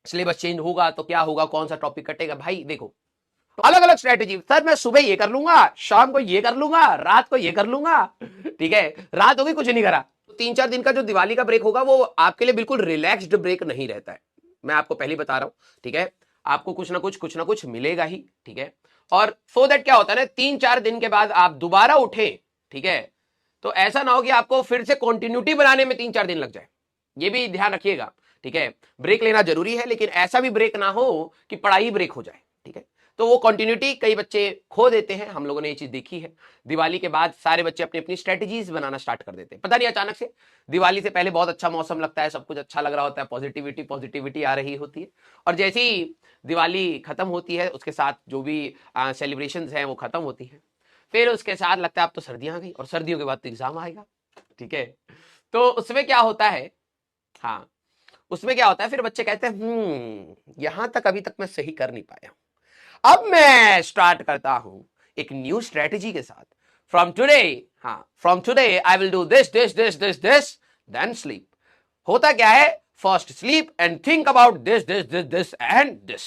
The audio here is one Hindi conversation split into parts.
सिलेबस चेंज होगा तो क्या होगा, कौन सा टॉपिक कटेगा। भाई देखो, तो अलग अलग स्ट्रेटेजी, सर मैं सुबह ये कर लूंगा, शाम को ये कर लूंगा, रात को ये कर लूंगा, ठीक है, रात होगी कुछ नहीं करा। तो 3-4 दिन का जो दिवाली का ब्रेक होगा वो आपके लिए बिल्कुल रिलैक्स्ड ब्रेक नहीं रहता है, मैं आपको पहले बता रहा हूं, ठीक है। आपको कुछ ना कुछ मिलेगा ही, ठीक है। और सो दैट क्या होता है ना, 3-4 दिन के बाद आप दोबारा उठे, ठीक है, तो ऐसा ना हो कि आपको फिर से कंटिन्यूटी बनाने में 3-4 दिन लग जाए, ये भी ध्यान रखिएगा, ठीक है। ब्रेक लेना जरूरी है, लेकिन ऐसा भी ब्रेक ना हो कि पढ़ाई ब्रेक हो जाए, ठीक है। तो वो कंटिन्यूटी कई बच्चे खो देते हैं, हम लोगों ने ये चीज देखी है। दिवाली के बाद सारे बच्चे अपनी अपनी स्ट्रेटेजीज बनाना स्टार्ट कर देते हैं, पता नहीं अचानक से। दिवाली से पहले बहुत अच्छा मौसम लगता है, सब कुछ अच्छा लग रहा होता है, पॉजिटिविटी पॉजिटिविटी आ रही होती है, और जैसे ही दिवाली खत्म होती है उसके साथ जो भी सेलिब्रेशन हैं वो खत्म होती है, फिर उसके साथ लगता है अब तो सर्दियां आ गई, और सर्दियों के बाद तो एग्जाम आएगा, ठीक है। तो उसमें क्या होता है, हाँ, उसमें क्या होता है, फिर बच्चे कहते हैं यहां तक अभी तक मैं सही कर नहीं पाया, अब मैं स्टार्ट करता हूं एक न्यू स्ट्रेटेजी के साथ। फ्रॉम टुडे, हाँ, from today I will do this this this this this, then sleep. होता क्या है, first sleep and think about this this this this and this.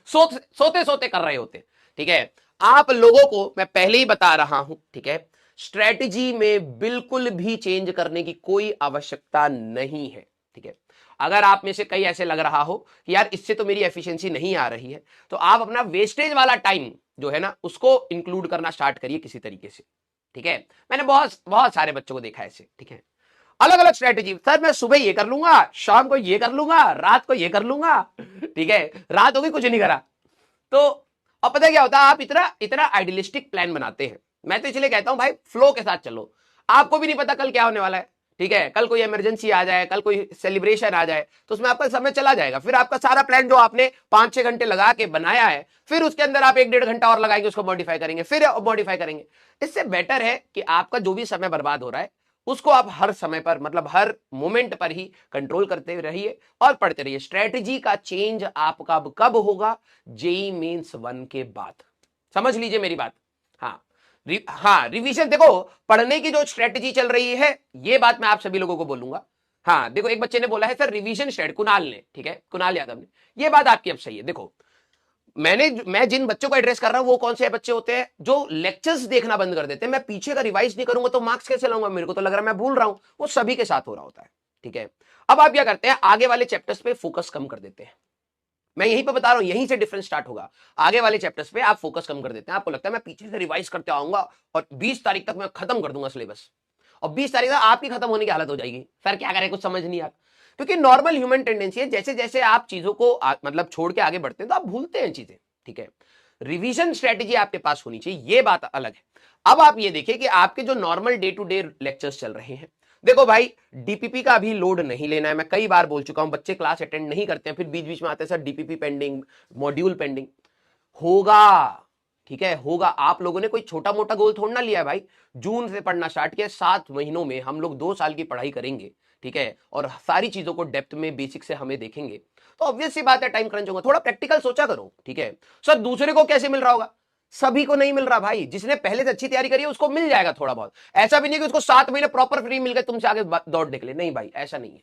सोते सोते कर रहे होते, ठीक है। आप लोगों को मैं पहले ही बता रहा हूं, ठीक है, स्ट्रेटेजी में बिल्कुल भी चेंज करने की कोई आवश्यकता नहीं है, ठीक है। अगर आप में से कई ऐसे लग रहा हो कि यार इससे तो मेरी एफिशिएंसी नहीं आ रही है, तो आप अपना वेस्टेज वाला टाइम जो है ना उसको इंक्लूड करना स्टार्ट करिए किसी तरीके से, ठीक है। मैंने बहुत बहुत सारे बच्चों को देखा है ऐसे, ठीक है। अलग अलग स्ट्रेटेजी, सर मैं सुबह ये कर लूंगा, शाम को ये कर लूंगा, रात को ये कर लूंगा, ठीक है, रात होगी कुछ नहीं करा। तो अब पता है क्या होता है, आप इतना इतना आइडियलिस्टिक प्लान बनाते हैं। मैं तो इसलिए कहता हूं भाई फ्लो के साथ चलो, आपको भी नहीं पता कल क्या होने वाला है, ठीक है। कल कोई इमरजेंसी आ जाए, कल कोई सेलिब्रेशन आ जाए, तो उसमें आपका समय चला जाएगा, फिर आपका सारा प्लान जो आपने 5-6 घंटे लगा के बनाया है, फिर उसके अंदर आप 1-1.5 घंटा और लगाएंगे, उसको मॉडिफाई करेंगे, फिर मॉडिफाई करेंगे। इससे बेटर है कि आपका जो भी समय बर्बाद हो रहा है उसको आप हर समय पर, मतलब हर मोमेंट पर ही कंट्रोल करते रहिए और पढ़ते रहिए। स्ट्रेटेजी का चेंज आपका कब होगा, जेई मेंस 1 के बाद, समझ लीजिए मेरी बात। हाँ, हाँ, रिवीजन देखो, पढ़ने की जो स्ट्रेटेजी चल रही है ये बात मैं आप सभी लोगों को बोलूंगा। हाँ देखो, एक बच्चे ने बोला है सर रिवीजन स्ट्रेट, कुणाल ने, ठीक है, कुणाल यादव ने, ये बात आपकी अब सही है। देखो मैं जिन बच्चों को एड्रेस कर रहा हूं वो कौन से बच्चे होते हैं जो लेक्चर्स देखना बंद कर देते हैं, मैं पीछे का रिवाइज नहीं करूंगा तो मार्क्स कैसे लाऊंगा, मेरे को तो लग रहा है मैं भूल रहा हूं, वो सभी के साथ हो रहा होता है, ठीक है। अब आप क्या करते हैं, आगे वाले चैप्टर्स पे फोकस कम कर देते हैं, मैं यहीं पे बता रहा हूं, यहीं से डिफरेंस स्टार्ट होगा। आगे वाले चैप्टर्स पे आप फोकस कम कर देते हैं, आपको लगता है मैं पीछे से रिवाइज करते आऊंगा और 20 तारीख तक मैं खत्म कर दूंगा सिलेबस, और 20 तारीख तक आपकी खत्म होने की हालत हो जाएगी, सर क्या करें कुछ समझ नहीं आता। क्योंकि नॉर्मल ह्यूमन टेंडेंसी है, जैसे जैसे आप चीजों को मतलब छोड़ के आगे बढ़ते हैं तो आप भूलते हैं चीजें, ठीक है। रिवीजन स्ट्रेटेजी आपके पास होनी चाहिए, ये बात अलग है। अब आप ये देखिए कि आपके जो normal day to day lectures चल रहे हैं, देखो भाई डीपीपी का अभी लोड नहीं लेना है, मैं कई बार बोल चुका हूं, बच्चे क्लास अटेंड नहीं करते हैं, फिर बीच बीच में आते हैं sir DPP pending, module pending, होगा, ठीक है, होगा। आप लोगों ने कोई छोटा मोटा गोल थोड़ा ना लिया है भाई, जून से पढ़ना स्टार्ट किया, 7 महीनों में हम लोग 2 साल की पढ़ाई करेंगे, ठीक है, और सारी चीजों को डेप्थ में बेसिक से हमें देखेंगे, तो ऑब्वियस सी बात है टाइम क्रंच होगा, थोड़ा प्रैक्टिकल सोचा करो, ठीक है। सर दूसरे को कैसे मिल रहा होगा, सभी को नहीं मिल रहा भाई, जिसने पहले से अच्छी तैयारी करी है उसको मिल जाएगा थोड़ा बहुत, ऐसा भी नहीं कि उसको 7 महीने प्रॉपर फ्री मिल गए तुमसे आगे दौड़ निकले, नहीं भाई ऐसा नहीं है।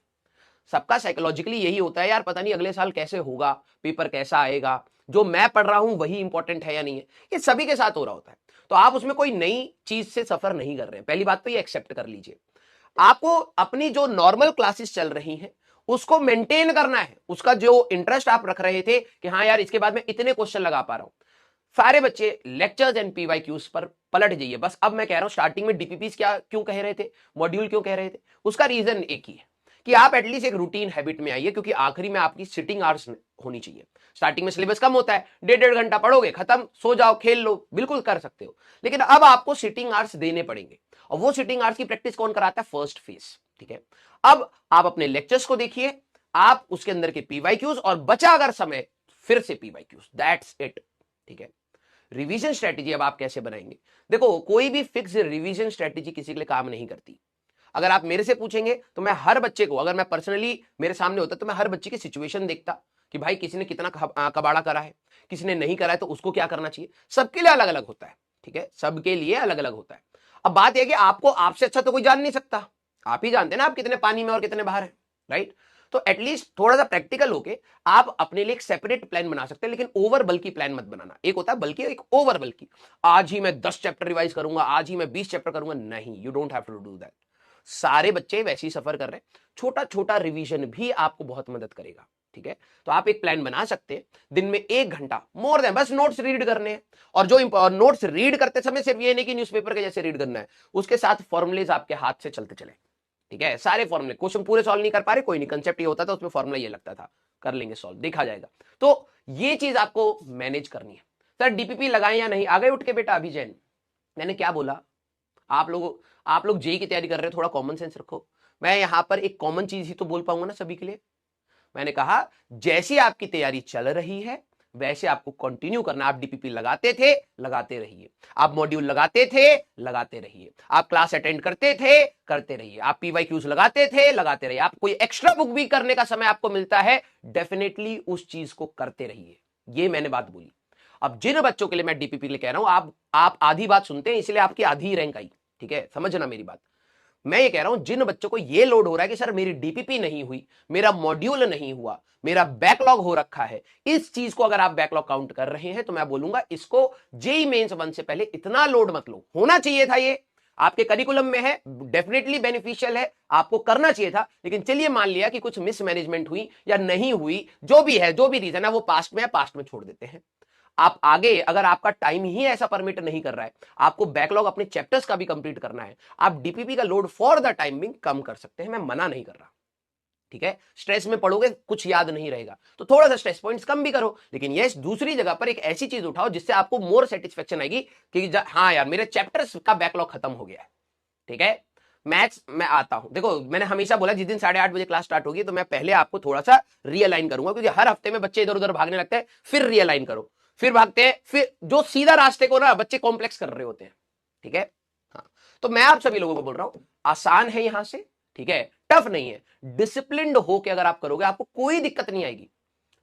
सबका साइकोलॉजिकली यही होता है यार, पता नहीं अगले साल कैसे होगा, पेपर कैसा आएगा, जो मैं पढ़ रहा हूं वही इंपॉर्टेंट है या नहीं है, ये सभी के साथ हो रहा होता है। तो आप उसमें कोई नई चीज से सफर नहीं कर रहे हैं, पहली बात तो ये एक्सेप्ट कर लीजिए। आपको अपनी जो नॉर्मल क्लासेस चल रही हैं उसको मेंटेन करना है, उसका जो इंटरेस्ट आप रख रहे थे कि हाँ यार इसके बाद मैं इतने क्वेश्चन लगा पा रहा हूं, सारे बच्चे लेक्चर्स एंड पीवाईक्यूज पर पलट जाइए बस। अब मैं कह रहा हूं स्टार्टिंग में डीपीपीस क्या क्यों कह रहे थे, मॉड्यूल क्यों कह रहे थे, उसका रीजन एक ही है कि आप एटलीस्ट एक रूटीन हैबिट में आइए, क्योंकि आखिरी में आपकी सिटिंग आवर्स होनी चाहिए। स्टार्टिंग में सिलेबस कम होता है, 1.5 घंटा पढ़ोगे खत्म, सो जाओ खेल लो, बिल्कुल कर सकते हो, लेकिन अब आपको सिटिंग आवर्स देने पड़ेंगे, और वो सिटिंग आवर्स की प्रैक्टिस कौन कराता है, फर्स्ट फेज, ठीक है। अब आप अपने लेक्चर्स को देखिए, आप उसके अंदर के पीवाईक्यूज, और बचा अगर समय फिर से पीवाईक्यूज, दैट्स इट, ठीक है। रिवीजन स्ट्रेटेजी अब आप कैसे बनाएंगे, देखो कोई भी फिक्स रिवीजन स्ट्रेटेजी किसी के लिए काम नहीं करती। अगर आप मेरे से पूछेंगे तो मैं हर बच्चे को, अगर मैं पर्सनली मेरे सामने होता तो मैं हर बच्चे की सिचुएशन देखता कि भाई किसी ने कितना कबाड़ा करा है, किसी ने नहीं करा है, तो उसको क्या करना चाहिए। सबके लिए अलग अलग होता है, ठीक है, सबके लिए अलग अलग होता है। अब बात यह कि आपको आपसे अच्छा तो कोई जान नहीं सकता, आप ही जानते हैं ना आप कितने पानी में और कितने बाहर है, राइट। तो एटलीस्ट थोड़ा सा प्रैक्टिकल होके आप अपने लिए एक सेपरेट प्लान बना सकते हैं, लेकिन ओवर बल्कि प्लान मत बनाना। एक होता है बल्कि, एक ओवर बल्कि। आज ही मैं 10 चैप्टर रिवाइज करूंगा, आज ही मैं 20 चैप्टर करूंगा, नहीं, you don't have to do that. सारे बच्चे वैसे ही सफर कर रहे हैं, छोटा छोटा रिवीजन भी आपको बहुत मदद करेगा, ठीक है। तो आप एक प्लान बना सकते हैं, दिन में 1 घंटा मोर देन बस नोट्स रीड करने हैं। और जो नोट्स रीड करते समय सिर्फ ये नहीं कि न्यूज़पेपर के जैसे रीड करना है, उसके साथ फॉर्मुलेज आपके हाथ से चलते चले, ठीक है। सारे फॉर्मुले, क्वेश्चन पूरे सॉल्व नहीं कर पा रहे, कोई नहीं, कंसेप्ट ये होता था, उसमें फॉर्मुला ये लगता था, कर लेंगे सॉल्व, देखा जाएगा। तो ये चीज आपको मैनेज करनी है। सर डीपीपी लगाएं या नहीं? आ गए उठ के बेटा अभी जैन? मैंने क्या बोला? आप लोग जेई की तैयारी कर रहे हो, थोड़ा कॉमन सेंस रखो। मैं यहां पर एक कॉमन चीज ही तो बोल पाऊंगा ना सभी के लिए। मैंने कहा जैसी आपकी तैयारी चल रही है वैसे आपको कंटिन्यू करना। आप डीपीपी लगाते थे, लगाते रहिए। आप मॉड्यूल लगाते थे, लगाते रहिए। आप क्लास अटेंड करते थे, करते रहिए। आप पीवाईक्यूज लगाते थे, लगाते रहिए। आप कोई एक्स्ट्रा बुक भी करने का समय आपको मिलता है, डेफिनेटली उस चीज को करते रहिए। ये मैंने बात बोली। अब जिन बच्चों के लिए मैं डीपीपी के लिए कह रहा हूं, आप आधी बात सुनते हैं इसलिए आपकी आधी रैंक आई, ठीक है, समझना मेरी बात। मैं ये कह रहा हूं जिन बच्चों को ये लोड हो रहा है कि सर मेरी डीपीपी नहीं हुई, मेरा मॉड्यूल नहीं हुआ, मेरा बैकलॉग हो रखा है, इस चीज को अगर आप बैकलॉग काउंट कर रहे हैं तो मैं बोलूंगा इसको जेईई मेंस 1 से पहले इतना लोड मत लो। होना चाहिए था, ये आपके करिकुलम में है, डेफिनेटली बेनिफिशियल है, आपको करना चाहिए था, लेकिन चलिए मान लिया कि कुछ मिसमैनेजमेंट हुई या नहीं हुई, जो भी है, जो भी रीजन है वो पास्ट में है, पास्ट में छोड़ देते हैं। आप आगे, अगर आपका टाइम ही ऐसा परमिट नहीं कर रहा है, आपको बैकलॉग अपने चैप्टर्स का भी कंप्लीट करना है, आप डीपीपी का लोड फॉर द टाइमिंग कम कर सकते हैं, मैं मना नहीं कर रहा, ठीक है। स्ट्रेस में पढ़ोगे कुछ याद नहीं रहेगा, तो थोड़ा सा स्ट्रेस पॉइंट्स कम भी करो, लेकिन यस दूसरी जगह पर एक ऐसी चीज उठाओ जिससे आपको मोर सेटिस्फेक्शन आएगी कि हाँ यार मेरे चैप्टर्स का बैकलॉग खत्म हो गया है, ठीक है। मैथ्स मैं आता हूं, देखो मैंने हमेशा बोला जिस दिन 8:30 बजे क्लास स्टार्ट होगी तो मैं पहले आपको थोड़ा सा रियलाइन करूंगा, क्योंकि हर हफ्ते में बच्चे इधर उधर भागने लगते हैं, फिर रियलाइन करो, फिर भागते हैं, फिर जो सीधा रास्ते को ना बच्चे कॉम्प्लेक्स कर रहे होते हैं, ठीक है। हाँ, तो मैं आप सभी लोगों को बोल रहा हूं आसान है यहां से, ठीक है, टफ नहीं है। डिसिप्लिन्ड होके अगर आप करोगे आपको कोई दिक्कत नहीं आएगी,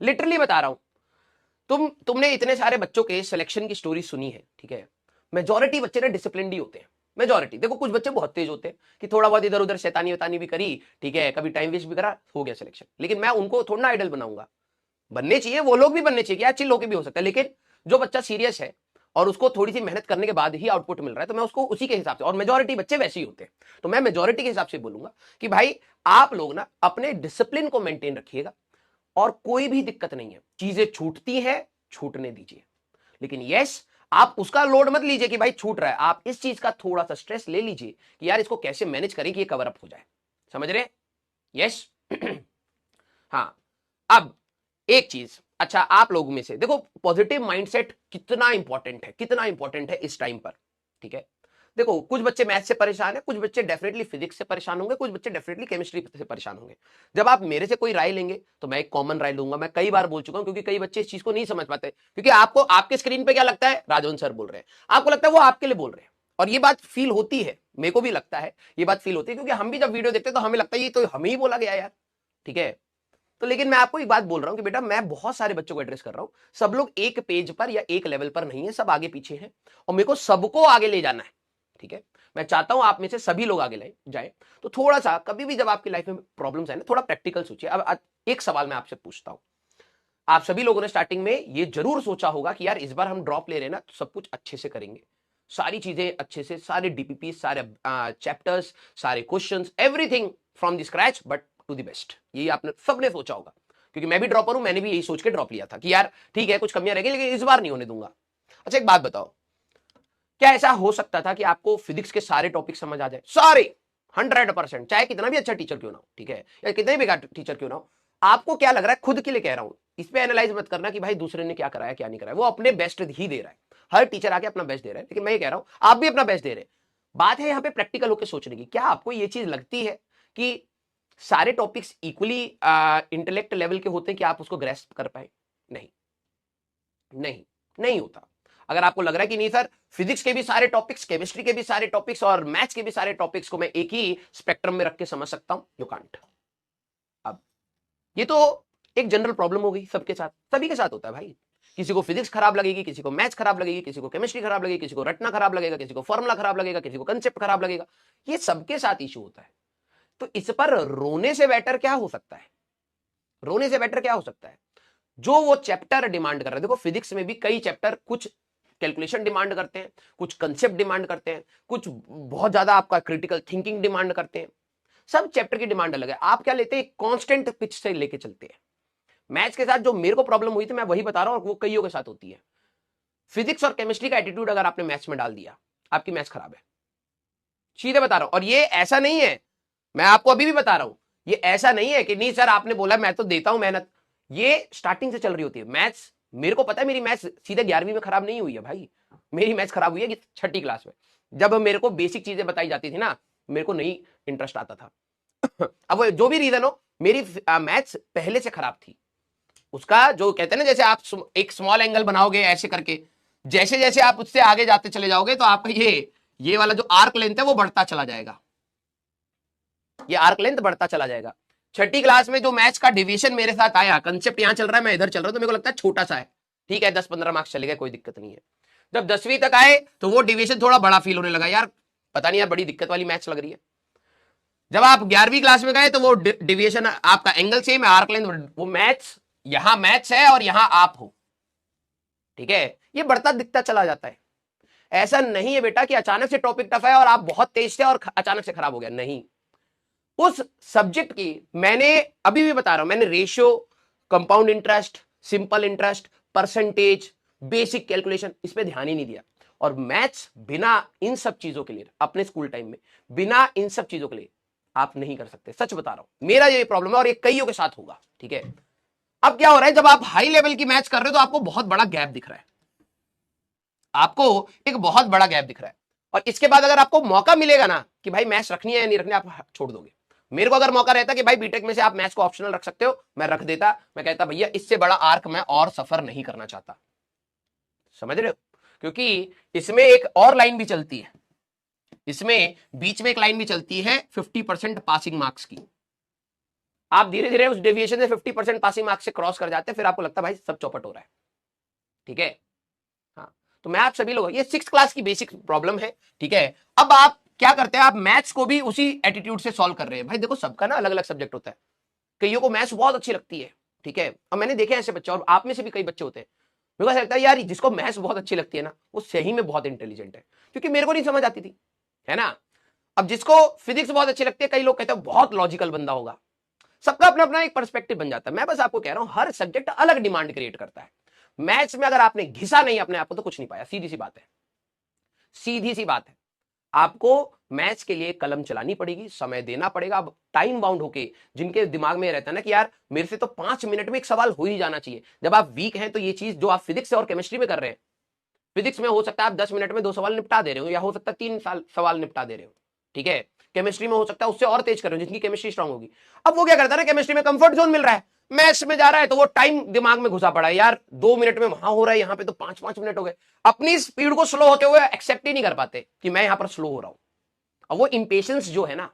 लिटरली बता रहा हूं। तुमने इतने सारे बच्चों के सिलेक्शन की स्टोरी सुनी है, ठीक है। मेजॉरिटी बच्चे ना डिसिप्लिन्ड ही होते हैं, मेजॉरिटी। देखो कुछ बच्चे बहुत तेज होते हैं कि थोड़ा बहुत इधर उधर शैतानी वैतानी भी करी, ठीक है, कभी टाइम वेस्ट भी करा, हो गया सिलेक्शन, लेकिन मैं उनको थोड़ा ना आइडल बनाऊंगा। बनने चाहिए, वो लोग भी बनने चाहिए, यार चिल होके भी हो सकता है, लेकिन जो बच्चा सीरियस है और उसको थोड़ी सी मेहनत करने के बाद ही आउटपुट मिल रहा है, तो मैं उसको उसी के हिसाब से, और मेजॉरिटी बच्चे वैसे ही होते हैं, तो मैं मेजॉरिटी के हिसाब से बोलूंगा कि भाई आप लोग ना अपने डिसिप्लिन को मेंटेन रखिएगा, और कोई भी दिक्कत नहीं है, चीजें छूटती है, छूटने दीजिए, लेकिन यस आप उसका लोड मत लीजिए कि भाई छूट रहा है, आप इस चीज का थोड़ा सा स्ट्रेस ले लीजिए कि यार इसको कैसे मैनेज करें कि ये कवर अप हो जाए, समझ रहे? यस। हाँ, अब एक चीज, अच्छा आप लोगों में से देखो पॉजिटिव माइंडसेट कितना इंपॉर्टेंट है, कितना इंपॉर्टेंट है इस टाइम पर, ठीक है। देखो कुछ बच्चे मैथ से परेशान है, कुछ बच्चे डेफिनेटली फिजिक्स से परेशान होंगे, कुछ बच्चे डेफिनेटली केमिस्ट्री से परेशान होंगे। जब आप मेरे से कोई राय लेंगे तो मैं एक कॉमन राय दूंगा, मैं कई बार बोल चुका हूं, क्योंकि कई बच्चे इस चीज को नहीं समझ पाते, क्योंकि आपको आपके स्क्रीन पे क्या लगता है, राजवंश सर बोल रहे हैं, आपको लगता है वो आपके लिए बोल रहे हैं, और ये बात फील होती है, मेरे को भी लगता है ये बात फील होती है, क्योंकि हम भी जब वीडियो देखते हैं तो हमें लगता है ये तो हमें ही बोला गया यार, ठीक है। तो लेकिन मैं आपको एक बात बोल रहा हूं कि बेटा मैं बहुत सारे बच्चों को एड्रेस कर रहा हूं, सब लोग एक पेज पर या एक लेवल पर नहीं है, सब आगे पीछे हैं, और मेरे को सबको आगे ले जाना है, ठीक है। मैं चाहता हूं आप में से सभी लोग आगे ले जाए, तो थोड़ा सा कभी भी जब आपकी लाइफ में प्रॉब्लम्स है ना, थोड़ा प्रैक्टिकल सोचिए। अब एक सवाल मैं आपसे पूछता हूं, आप सभी लोगों ने स्टार्टिंग में ये जरूर सोचा होगा कि यार इस बार हम ड्रॉप ले रहे हैं ना, तो सब कुछ अच्छे से करेंगे, सारी चीजें अच्छे से, सारे डीपीपी, सारे चैप्टर्स, सारे questions, everything from the scratch but to the best, ये आपने सबने सोचा होगा, क्योंकि मैं भी ड्रॉपर हूं, मैंने भी यही सोच के ड्रॉप लिया था कि यार ठीक है कुछ कमियां रहेगी लेकिन इस बार नहीं होने दूंगा। अच्छा एक बात बताओ, क्या ऐसा हो सकता था कि आपको फिजिक्स के सारे टॉपिक समझ आ जाए, सारे 100%, चाहे कितना भी अच्छा टीचर क्यों ना हो, ठीक है, या कितना भी बेकार टीचर क्यों ना हो? आपको क्या लग रहा है, खुद के लिए कह रहा हूं, इस पे एनालाइज मत करना कि भाई दूसरे ने क्या कराया क्या नहीं कराया, वो अपने बेस्ट ही दे रहा है, हर टीचर आके अपना बेस्ट दे रहा है, लेकिन मैं ये कह रहा हूं आप भी अपना बेस्ट दे रहे हैं। बात है यहाँ पे प्रैक्टिकल होकर सोचने की। क्या आपको ये चीज लगती है कि सारे टॉपिक्स इक्वली इंटेलेक्ट लेवल के होते हैं कि आप उसको ग्रेस्प कर पाए? नहीं, नहीं, नहीं होता। अगर आपको लग रहा है कि नहीं सर फिजिक्स के भी सारे टॉपिक्स, केमिस्ट्री के भी सारे टॉपिक्स और मैथ्स के भी सारे टॉपिक्स को मैं एक ही स्पेक्ट्रम में रख के समझ सकता हूं, यू कांट। अब ये तो एक जनरल प्रॉब्लम हो गई, सबके साथ, सभी के साथ होता है भाई। किसी को फिजिक्स खराब लगेगी, किसी को मैथ्स खराब लगेगी, किसी को केमिस्ट्री खराब लगेगी, किसी को रटना खराब लगेगा, किसी को फॉर्मूला खराब लगेगा, किसी को कंसेप्ट खराब लगेगा, ये सबके साथ इशू होता है। तो इस पर रोने से बेटर क्या हो सकता है? रोने से बेटर क्या हो सकता है? जो वो चैप्टर डिमांड कर रहे हैं, देखो फिजिक्स में भी कई चैप्टर कुछ कैलकुलेशन डिमांड करते हैं, कुछ कंसेप्ट डिमांड करते हैं, कुछ बहुत ज्यादा आपका क्रिटिकल थिंकिंग डिमांड करते हैं। सब चैप्टर की डिमांड अलग है। आप क्या लेते हैं? कांस्टेंट पिच से लेके चलते हैं। मैथ्स के साथ जो मेरे को प्रॉब्लम हुई थी मैं वही बता रहा हूं, और वो कईयों के साथ होती है। फिजिक्स और केमिस्ट्री का एटीट्यूड अगर आपने मैथ्स में डाल दिया, आपकी मैथ्स खराब है, सीधे बता रहा हूं। और ये ऐसा नहीं है, मैं आपको अभी भी बता रहा हूं, ये ऐसा नहीं है कि नहीं सर आपने बोला मैं तो देता हूं मेहनत। ये स्टार्टिंग से चल रही होती है मैथ्स। मेरे को पता है मेरी मैथ्स सीधे 11वीं में खराब नहीं हुई है भाई, मेरी मैथ्स खराब हुई है कि 6ठी क्लास में, जब मेरे को बेसिक चीजें बताई जाती थी ना, मेरे को नहीं इंटरेस्ट आता था। अब वो जो भी रीजन हो, मेरी मैथ्स पहले से खराब थी। उसका जो कहते हैं ना, जैसे आप एक स्मॉल एंगल बनाओगे ऐसे करके, जैसे जैसे आप उससे आगे जाते चले जाओगे तो आपका ये वाला जो आर्क लेंथ है वो बढ़ता चला जाएगा, ये आर्क लेंथ बढ़ता चला जाएगा। 6ठी क्लास में जो मैथ्स का डिवीजन मेरे साथ आया, कंसेप्ट यहां चल रहा है मैं इधर चल रहा हूं, तो मेरे को लगता है छोटा सा है, ठीक है 10-15 मार्क्स चले गए, कोई दिक्कत नहीं है। जब 10वीं तक आए तो वो डिवीजन थोड़ा बड़ा फील होने लगा, यार पता नहीं यार बड़ी दिक्कत वाली मैथ्स लग रही है। जब आप 11वीं क्लास में गए तो वो डिवीजन आपका एंगल सेम है, आर्क लेंथ, वो मैथ्स यहां मैथ्स है और यहां आप हो, ठीक है, ये बढ़ता दिखता चला जाता है। ऐसा नहीं है बेटा कि अचानक से टॉपिक टफ है और आप बहुत तेज थे और अचानक से खराब हो गया, नहीं। उस सब्जेक्ट की मैंने अभी भी बता रहा हूं, मैंने ratio, compound interest, simple interest, percentage, basic calculation, इस पे ध्यान ही नहीं दिया। और मैथ्स बिना इन सब चीजों के लिए अपने स्कूल टाइम में, बिना इन सब चीजों के लिए आप नहीं कर सकते, सच बता रहा हूं, मेरा ये प्रॉब्लम है और ये कईयों के साथ होगा, ठीक है। अब क्या हो रहा है, जब आप हाई लेवल की मैथ्स कर रहे हो तो आपको बहुत बड़ा गैप दिख रहा है, आपको एक बहुत बड़ा गैप दिख रहा है। और इसके बाद अगर आपको मौका मिलेगा ना कि भाई मैथ्स रखनी है या नहीं रखनी, आप छोड़ दोगे। मेरे को अगर मौका रहता कि भाई बीटेक में से आप मैथ्स को ऑप्शनल रख सकते हो, मैं रख देता। मैं कहता भैया इससे बड़ा आर्क मैं और सफर नहीं करना चाहता, समझ रहे हो? क्योंकि इसमें एक और लाइन भी चलती है, इसमें बीच में एक लाइन भी चलती है 50% पासिंग मार्क्स की। आप धीरे धीरे उस डेविएशन से 50% पासिंग मार्क्स से क्रॉस कर जाते हैं, फिर आपको लगता है भाई सब चौपट हो रहा है, ठीक है। हाँ, तो मैं आप सभी लोगों, ये 6th क्लास की बेसिक प्रॉब्लम है, ठीक है। अब आप क्या करते हैं, आप मैथ्स को भी उसी एटीट्यूड से सॉल्व कर रहे हैं। भाई देखो सबका ना अलग अलग सब्जेक्ट होता है, कईयों को मैथ्स बहुत अच्छी लगती है, ठीक है। और मैंने देखे ऐसे बच्चे, और आप में से भी कई बच्चे होते हैं, मेरे को ऐसा लगता है यार जिसको मैथ्स बहुत अच्छी लगती है ना, वो सही में बहुत इंटेलिजेंट है, क्योंकि मेरे को नहीं समझ आती थी, है ना। अब जिसको फिजिक्स बहुत अच्छी लगती है, कई लोग कहते हैं बहुत लॉजिकल बंदा होगा, सबका अपना अपना एक पर्सपेक्टिव बन जाता है। मैं बस आपको कह रहा हूं हर सब्जेक्ट अलग डिमांड क्रिएट करता है। मैथ्स में अगर आपने घिसा नहीं अपने आप को तो कुछ नहीं पाया, सीधी सी बात है, सीधी सी बात है। आपको मैथ्स के लिए कलम चलानी पड़ेगी, समय देना पड़ेगा। अब टाइम बाउंड होके जिनके दिमाग में रहता है ना कि यार मेरे से तो 5 मिनट में एक सवाल हो ही जाना चाहिए, जब आप वीक हैं तो ये चीज जो आप फिजिक्स और केमिस्ट्री में कर रहे हैं, फिजिक्स में हो सकता है आप 10 मिनट में 2 सवाल निपटा दे रहे हो, या हो सकता है 3 सवाल निपटा दे रहे हो, ठीक है। केमिस्ट्री में हो सकता है उससे और तेज कर रहे हो, जिनकी केमिस्ट्री स्ट्रांग होगी। अब वो क्या करता है ना, केमिस्ट्री में कंफर्ट जोन मिल रहा है, मैथ्स में जा रहा है तो वो टाइम दिमाग में घुसा पड़ा है, यार 2 मिनट में वहां हो रहा है, यहाँ पे तो 5-5 मिनट हो गए। अपनी स्पीड को स्लो होते हुए एक्सेप्ट ही नहीं कर पाते कि मैं यहां पर स्लो हो रहा हूं। अब वो इंपेशेंस जो है ना,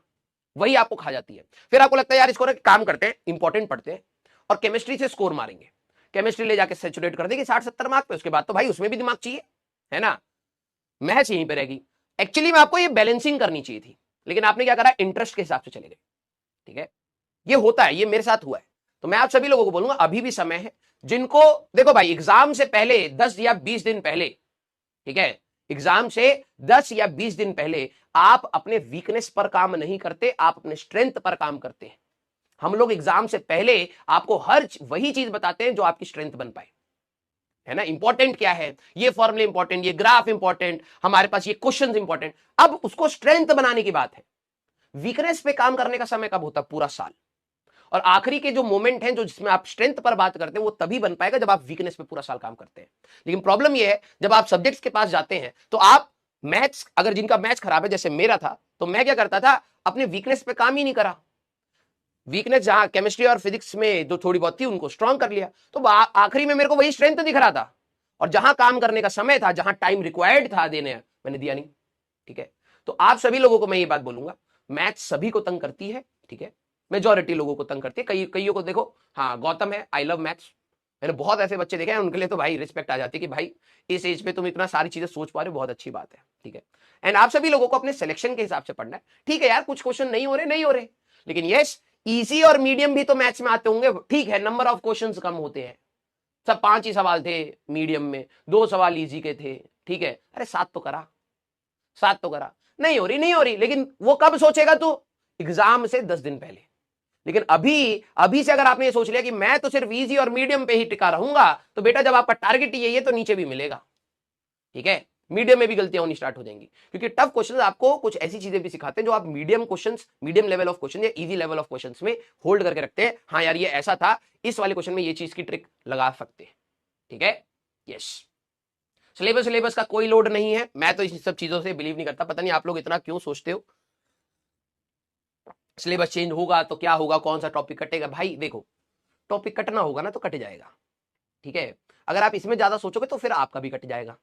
वही आपको खा जाती है। फिर आपको लगता है यार इसको काम करते हैं, इंपॉर्टेंट पढ़ते हैं और केमिस्ट्री से स्कोर मारेंगे, केमिस्ट्री ले जाके सेचुरेट कर देगी 60-70 मार्क पे, उसके बाद तो भाई उसमें भी दिमाग चाहिए, है ना। मैथ्स यहीं पे रहेगी। एक्चुअली में आपको ये बैलेंसिंग करनी चाहिए थी, लेकिन आपने क्या करा, इंटरेस्ट के हिसाब से चले गए, ठीक है। ये होता है, ये मेरे साथ हुआ है। तो मैं आप सभी लोगों को बोलूंगा अभी भी समय है, जिनको देखो भाई एग्जाम से पहले 10 या 20 दिन पहले, ठीक है, एग्जाम से 10 या 20 दिन पहले आप अपने वीकनेस पर काम नहीं करते, आप अपने स्ट्रेंथ पर काम करते हैं। हम लोग एग्जाम से पहले आपको हर वही चीज बताते हैं जो आपकी स्ट्रेंथ बन पाए, है ना। इंपॉर्टेंट क्या है, ये फॉर्मूले इंपॉर्टेंट, ये ग्राफ इंपॉर्टेंट, हमारे पास ये क्वेश्चंस इंपॉर्टेंट। अब उसको स्ट्रेंथ बनाने की बात है। वीकनेस पे काम करने का समय कब होता है, पूरा साल। और आखिरी के जो मोमेंट हैं जो जिसमें आप स्ट्रेंथ पर बात करते हैं, वो तभी बन पाएगा जब आप वीकनेस पे पूरा साल काम करते हैं। लेकिन प्रॉब्लम ये है, जब आप सब्जेक्ट्स के पास जाते हैं तो आप मैथ्स, अगर जिनका मैथ्स खराब है जैसे मेरा था, तो मैं क्या करता था, अपने वीकनेस पे काम ही नहीं करा। वीकनेस जहां केमिस्ट्री और फिजिक्स में जो थोड़ी बहुत थी उनको स्ट्रॉन्ग कर लिया, तो आखिरी में मेरे को वही स्ट्रेंथ दिख रहा था। और जहां काम करने का समय था, जहां टाइम रिक्वायर्ड था देने, मैंने दिया नहीं, ठीक है। तो आप सभी लोगों को मैं ये बात बोलूंगा, मैथ्स सभी को तंग करती है, ठीक है। मेजॉरिटी लोगों को तंग करती है, कईयों को देखो, हाँ गौतम है, आई लव मैथ्स, मैंने बहुत ऐसे बच्चे देखे हैं, उनके लिए तो भाई रिस्पेक्ट आ जाती है कि भाई इस एज पे तुम इतना सारी चीजें सोच पा रहे हो, बहुत अच्छी बात है, ठीक है। एंड आप सभी लोगों को अपने सिलेक्शन के हिसाब से पढ़ना है, ठीक है यार, कुछ क्वेश्चन नहीं हो रहे, नहीं हो रहे, लेकिन यस इजी और मीडियम भी तो मैथ्स में आते होंगे, ठीक है, नंबर ऑफ क्वेश्चंस कम होते हैं, सब 5 ही सवाल थे मीडियम में, 2 सवाल इजी के थे, ठीक है, अरे 7 तो करा, 7 तो करा, नहीं हो रही नहीं हो रही, लेकिन वो कब सोचेगा तू, एग्जाम से 10 दिन पहले। लेकिन अभी से अगर आपने ये सोच लिया कि मैं तो सिर्फ इजी और मीडियम पे ही टिका रहूंगा, तो बेटा जब आपका टारगेट यही है तो नीचे भी मिलेगा, ठीक है, मीडियम में भी गलतियां होनी स्टार्ट हो जाएंगी, क्योंकि टफ क्वेश्चंस आपको कुछ ऐसी चीजें भी सिखाते हैं जो आप medium questions, medium level of question या इजी लेवल ऑफ क्वेश्चंस में होल्ड करके रखते हैं। हाँ यार ये ऐसा था, इस वाले क्वेश्चन में ये चीज की ट्रिक लगा सकते हैं, ठीक है, यस। सिलेबस का कोई लोड नहीं है, मैं तो इन सब चीजों से बिलीव नहीं करता, पता नहीं आप लोग इतना क्यों सोचते हो सिलेबस चेंज होगा तो क्या होगा, कौन सा टॉपिक कटेगा। भाई देखो, टॉपिक कटना होगा ना तो कट जाएगा, ठीक है, अगर आप इसमें ज्यादा सोचोगे तो फिर आपका भी कट जाएगा।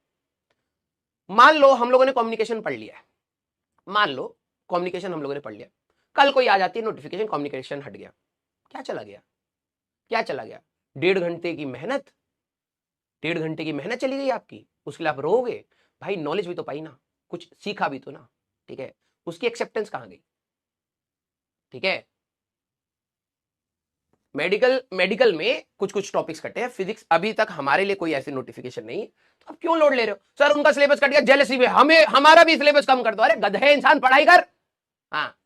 मान लो हम लोगों ने कम्युनिकेशन पढ़ लिया है, मान लो कम्युनिकेशन हम लोगों ने पढ़ लिया, कल कोई आ जाती है नोटिफिकेशन कम्युनिकेशन हट गया, क्या चला गया, क्या चला गया, 1.5 घंटे की मेहनत, 1.5 घंटे की मेहनत चली गई आपकी, उसके लिए आप रोगे। भाई नॉलेज भी तो पाई ना, कुछ सीखा भी तो ना, ठीक है, उसकी एक्सेप्टेंस कहां गई, ठीक है। मेडिकल में कुछ टॉपिक्स कटे हैं, फिजिक्स अभी तक हमारे लिए कोई ऐसी नोटिफिकेशन नहीं है, तो आप क्यों लोड ले रहे हो, सर उनका सिलेबस कट गया जेलसी में, हमें हमारा भी सिलेबस कम कर दो, अरे गधे इंसान पढ़ाई कर, हाँ,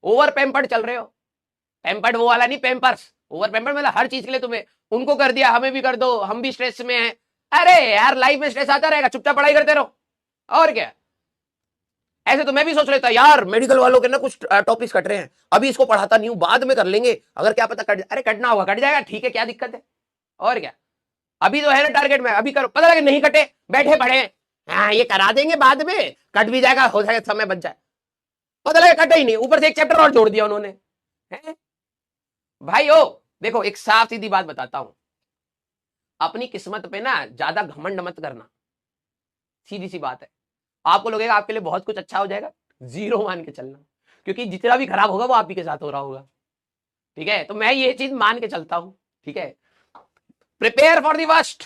ओवर पैम्पर्ड चल रहे हो, पैम्पर्ड वो वाला नहीं, पैम्पर्स, ओवर पैम्पर्ड मतलब हर चीज के लिए तुम्हें, उनको कर दिया हमें भी कर दो, हम भी स्ट्रेस में हैं। अरे यार लाइफ में स्ट्रेस आता रहेगा, चुपचाप पढ़ाई करते रहो, और क्या। ऐसे तो मैं भी सोच लेता यार मेडिकल वालों के ना कुछ टॉपिक्स कट रहे हैं, अभी इसको पढ़ाता नहीं हूं, बाद में कर लेंगे, अगर क्या पता कट, अरे कटना होगा कट जाएगा, ठीक है, क्या दिक्कत है, और क्या, अभी तो है ना टारगेट में, अभी करो, पता लगे नहीं कटे, बैठे पढ़े, हाँ ये करा देंगे बाद में, कट भी जाएगा, हो जाएगा समय बच जाए, पता लगे कटे ही नहीं, ऊपर से एक चैप्टर और जोड़ दिया उन्होंने, है? भाई ओ देखो, एक साफ सीधी बात बताता हूं, अपनी किस्मत पे ना ज्यादा घमंड मत करना, सीधी सी बात है, आपको लगेगा आपके लिए बहुत कुछ अच्छा हो जाएगा, 0 मान के चलना, क्योंकि जितना भी खराब होगा वो आप ही के साथ हो रहा होगा, ठीक है, तो मैं ये चीज मान के चलता हूं, ठीक है, प्रिपेयर फॉर दी वर्स्ट,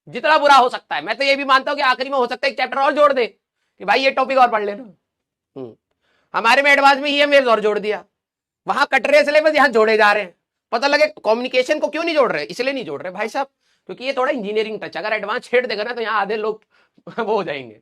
जितना बुरा हो सकता है, मैं तो ये भी मानता हूं कि आखिरी में हो सकता है एक चैप्टर और जोड़ दे कि भाई ये टॉपिक और पढ़ लेना, हमारे में एडवांस में ईएमएस और जोड़ दिया, वहां कट रहे सिलेबस, यहां जोड़े जा रहे हैं, पता लगे कम्युनिकेशन को क्यों नहीं जोड़ रहे, इसलिए नहीं जोड़ रहे भाई साहब, क्योंकि ये थोड़ा इंजीनियरिंग टच, अगर एडवांस छेड़ देगा ना तो यहाँ आधे लोग वो हो जाएंगे।